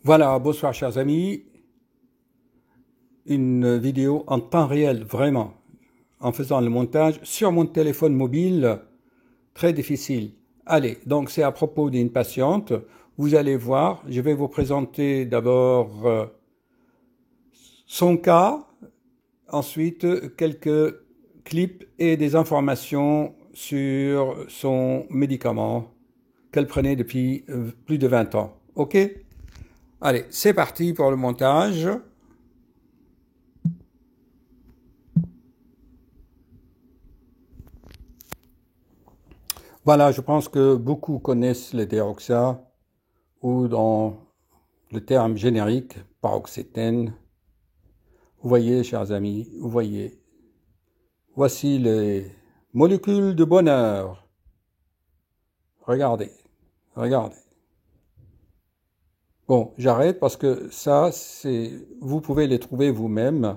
Voilà, bonsoir chers amis. Une vidéo en temps réel, vraiment, en faisant le montage sur mon téléphone mobile, très difficile. Allez, donc c'est à propos d'une patiente. Vous allez voir, je vais vous présenter d'abord son cas, ensuite quelques clips et des informations sur son médicament qu'elle prenait depuis plus de 20 ans. Ok? Allez, c'est parti pour le montage. Voilà, je pense que beaucoup connaissent les Deroxa, ou dans le terme générique, paroxétine. Vous voyez, chers amis, vous voyez. Voici les molécules de bonheur. Regardez, regardez. Bon, j'arrête parce que ça, vous pouvez les trouver vous-même.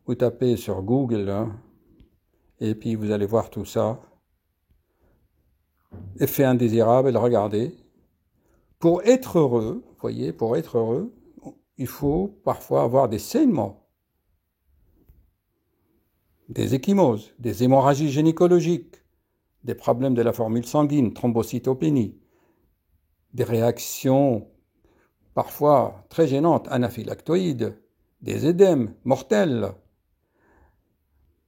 Vous tapez sur Google, hein, et puis vous allez voir tout ça. Effet indésirable, regardez. Pour être heureux, vous voyez, pour être heureux, il faut parfois avoir des saignements, des ecchymoses, des hémorragies gynécologiques, des problèmes de la formule sanguine, thrombocytopénie, des réactions parfois très gênantes, anaphylactoïdes, des édèmes mortels.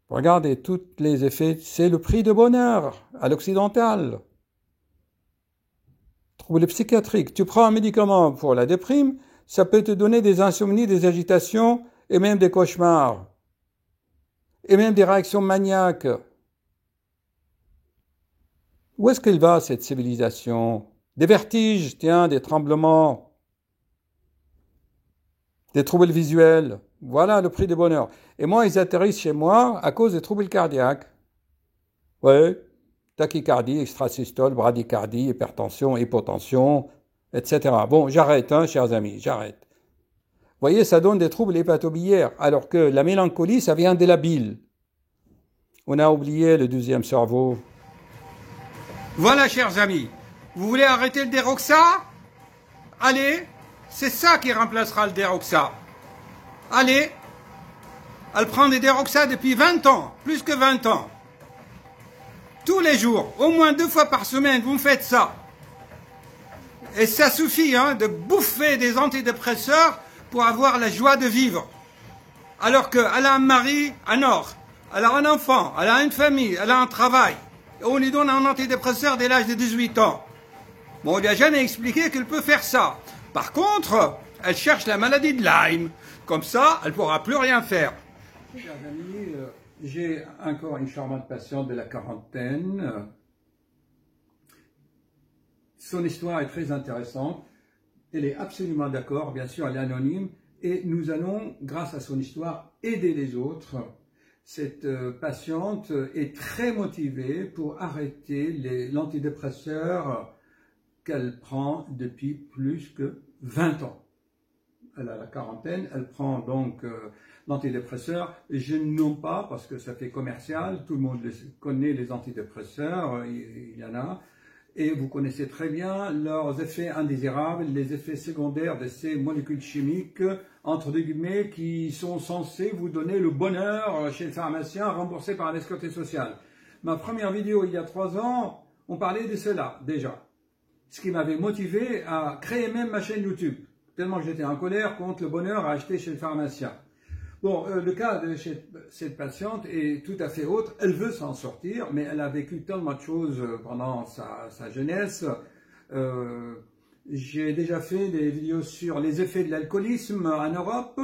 Regardez, tous les effets, c'est le prix de bonheur à l'occidental. Troubles psychiatriques, tu prends un médicament pour la déprime, ça peut te donner des insomnies, des agitations et même des cauchemars. Et même des réactions maniaques. Où est-ce qu'elle va, cette civilisation? Des vertiges, tiens, des tremblements, des troubles visuels. Voilà le prix du bonheur. Et moi, ils atterrissent chez moi à cause des troubles cardiaques. Oui, tachycardie, extrasystole, bradycardie, hypertension, hypotension, etc. Bon, j'arrête, hein, chers amis, j'arrête. Vous voyez, ça donne des troubles hépatobiliaires, alors que la mélancolie, ça vient de la bile. On a oublié le deuxième cerveau. Voilà, chers amis, vous voulez arrêter le Deroxa? Allez, c'est ça qui remplacera le Deroxa. Allez, elle prend des Deroxa depuis 20 ans, plus que 20 ans. Tous les jours, au moins 2 fois par semaine, vous me faites ça. Et ça suffit hein, de bouffer des antidépresseurs pour avoir la joie de vivre. Alors qu'elle a un mari, un or, elle a un enfant, elle a une famille, elle a un travail. Et on lui donne un antidépresseur dès l'âge de 18 ans. Bon, on lui a jamais expliqué qu'elle peut faire ça. Par contre, elle cherche la maladie de Lyme. Comme ça, elle ne pourra plus rien faire. Chers amis, j'ai encore une charmante patiente de la quarantaine. Son histoire est très intéressante. Elle est absolument d'accord, bien sûr, elle est anonyme. Et nous allons, grâce à son histoire, aider les autres. Cette patiente est très motivée pour arrêter l'antidépresseur qu'elle prend depuis plus que 20 ans. Elle a la quarantaine, elle prend donc l'antidépresseur. Je ne nomme pas parce que ça fait commercial, tout le monde connaît les antidépresseurs, il y en a. Et vous connaissez très bien leurs effets indésirables, les effets secondaires de ces molécules chimiques, entre guillemets, qui sont censés vous donner le bonheur chez le pharmacien remboursé par la sécurité sociale. Ma première vidéo il y a 3 ans, on parlait de cela déjà. Ce qui m'avait motivé à créer même ma chaîne YouTube, tellement que j'étais en colère contre le bonheur à acheter chez le pharmacien. Bon, le cas de cette patiente est tout à fait autre. Elle veut s'en sortir, mais elle a vécu tellement de choses pendant sa jeunesse. J'ai déjà fait des vidéos sur les effets de l'alcoolisme en Europe.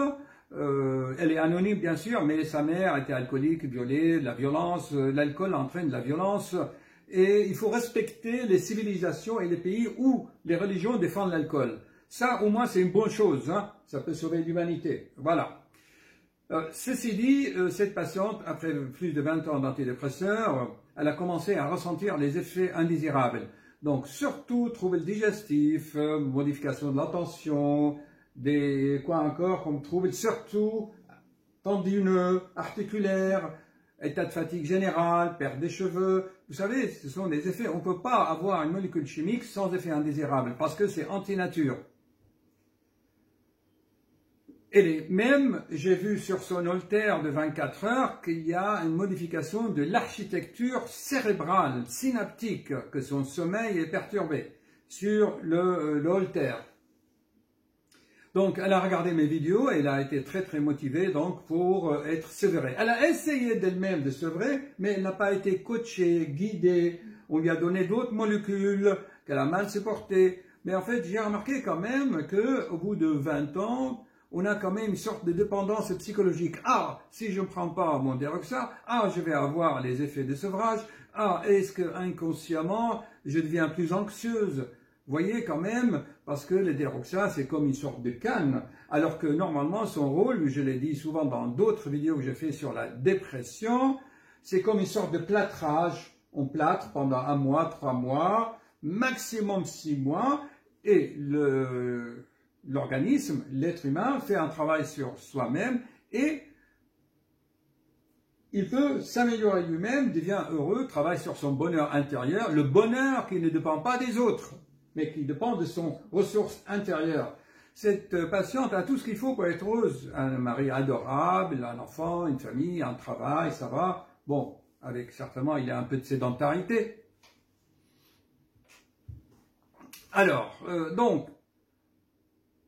Elle est anonyme, bien sûr, mais sa mère était alcoolique, violée, la violence, l'alcool entraîne de la violence. Et il faut respecter les civilisations et les pays où les religions défendent l'alcool. Ça, au moins, c'est une bonne chose. Hein? Ça peut sauver l'humanité. Voilà. Ceci dit, cette patiente, après plus de 20 ans d'antidépresseurs, elle a commencé à ressentir les effets indésirables. Donc, surtout troubles digestifs, modification de l'attention, quoi encore comme troubles, surtout tendineux, articulaires, état de fatigue générale, perte des cheveux. Vous savez, ce sont des effets, on ne peut pas avoir une molécule chimique sans effet indésirable, parce que c'est anti-nature. Et même, j'ai vu sur son Holter de 24 heures qu'il y a une modification de l'architecture cérébrale, synaptique, que son sommeil est perturbé sur le Holter. Donc, elle a regardé mes vidéos et elle a été très très motivée donc pour être sevrée. Elle a essayé d'elle-même de sevrer, mais elle n'a pas été coachée, guidée. On lui a donné d'autres molécules qu'elle a mal supportées. Mais en fait, j'ai remarqué quand même qu'au bout de 20 ans, on a quand même une sorte de dépendance psychologique. Ah, si je ne prends pas mon Deroxa, je vais avoir les effets de sevrage. Est-ce que inconsciemment, je deviens plus anxieuse? Vous voyez quand même, parce que le Deroxa, c'est comme une sorte de canne, alors que normalement, son rôle, je l'ai dit souvent dans d'autres vidéos que j'ai fait sur la dépression, c'est comme une sorte de plâtrage. On plâtre pendant 1 mois, 3 mois, maximum 6 mois, et l'organisme, l'être humain, fait un travail sur soi-même et il peut s'améliorer lui-même, devient heureux, travaille sur son bonheur intérieur, le bonheur qui ne dépend pas des autres, mais qui dépend de son ressource intérieure. Cette patiente a tout ce qu'il faut pour être heureuse. Un mari adorable, un enfant, une famille, un travail, ça va. Bon, avec certainement, il y a un peu de sédentarité. Alors, donc,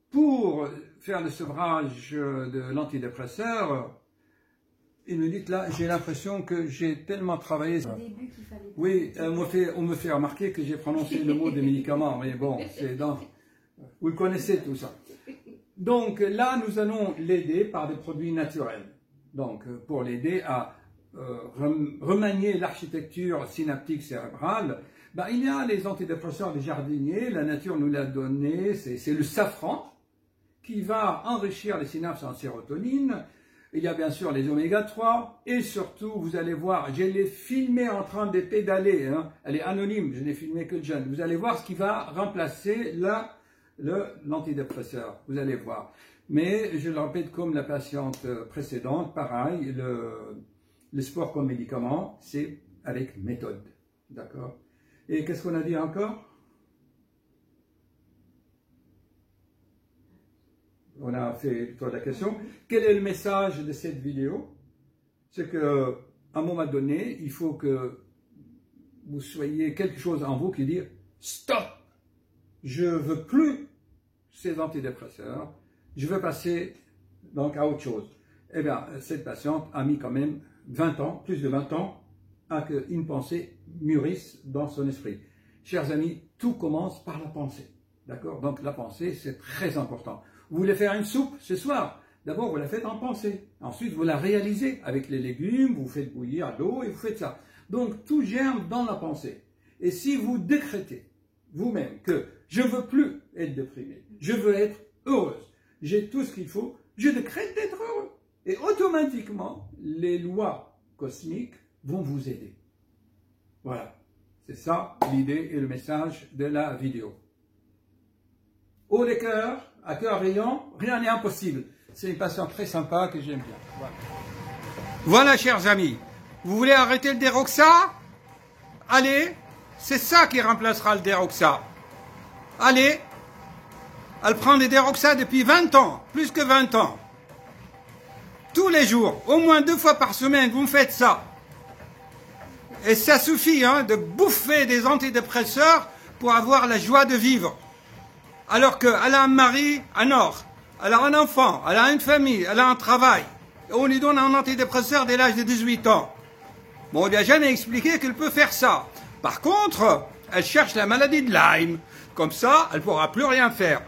pour faire le sevrage de l'antidépresseur, il me dit là, j'ai l'impression que j'ai tellement travaillé. Au début qu'il fallait. Oui, on me fait remarquer que j'ai prononcé le mot des médicaments, mais bon, c'est dans. Vous le connaissez tout ça. Donc là, nous allons l'aider par des produits naturels. Donc, pour l'aider à remanier l'architecture synaptique cérébrale, il y a les antidépresseurs des jardiniers, la nature nous l'a donné, c'est le safran qui va enrichir les synapses en sérotonine. Il y a bien sûr les oméga 3 et surtout, vous allez voir, je l'ai filmé en train de pédaler, hein. Elle est anonyme, je n'ai filmé que le jeune. Vous allez voir ce qui va remplacer l'antidépresseur, vous allez voir. Mais je le répète comme la patiente précédente, pareil, le sport comme médicament, c'est avec méthode, d'accord? Et qu'est-ce qu'on a dit encore? On a fait le tour de la question. Quel est le message de cette vidéo? C'est qu'à un moment donné, il faut que vous soyez quelque chose en vous qui dit « Stop! Je ne veux plus ces antidépresseurs, je veux passer donc à autre chose. » Eh bien, cette patiente a mis quand même 20 ans, plus de 20 ans, à qu'une pensée mûrisse dans son esprit. Chers amis, tout commence par la pensée. D'accord? Donc la pensée, c'est très important. Vous voulez faire une soupe ce soir? D'abord, vous la faites en pensée. Ensuite, vous la réalisez avec les légumes, vous faites bouillir l'eau et vous faites ça. Donc, tout germe dans la pensée. Et si vous décrétez vous-même que je ne veux plus être déprimé, je veux être heureuse, j'ai tout ce qu'il faut, je décrète d'être heureux. Et automatiquement, les lois cosmiques vont vous aider. Voilà. C'est ça l'idée et le message de la vidéo. Haut les cœurs, à cœur riant, rien n'est impossible. C'est une patiente très sympa que j'aime bien. Voilà, chers amis. Vous voulez arrêter le Deroxa? Allez, c'est ça qui remplacera le Deroxa. Allez, elle prend des Deroxa depuis 20 ans, plus que 20 ans. Tous les jours, au moins 2 fois par semaine, vous me faites ça. Et ça suffit hein, de bouffer des antidépresseurs pour avoir la joie de vivre. Alors qu'elle a un mari à Nord, elle a un enfant, elle a une famille, elle a un travail. Et on lui donne un antidépresseur dès l'âge de 18 ans. Bon, on lui a jamais expliqué qu'elle peut faire ça. Par contre, elle cherche la maladie de Lyme. Comme ça, elle ne pourra plus rien faire.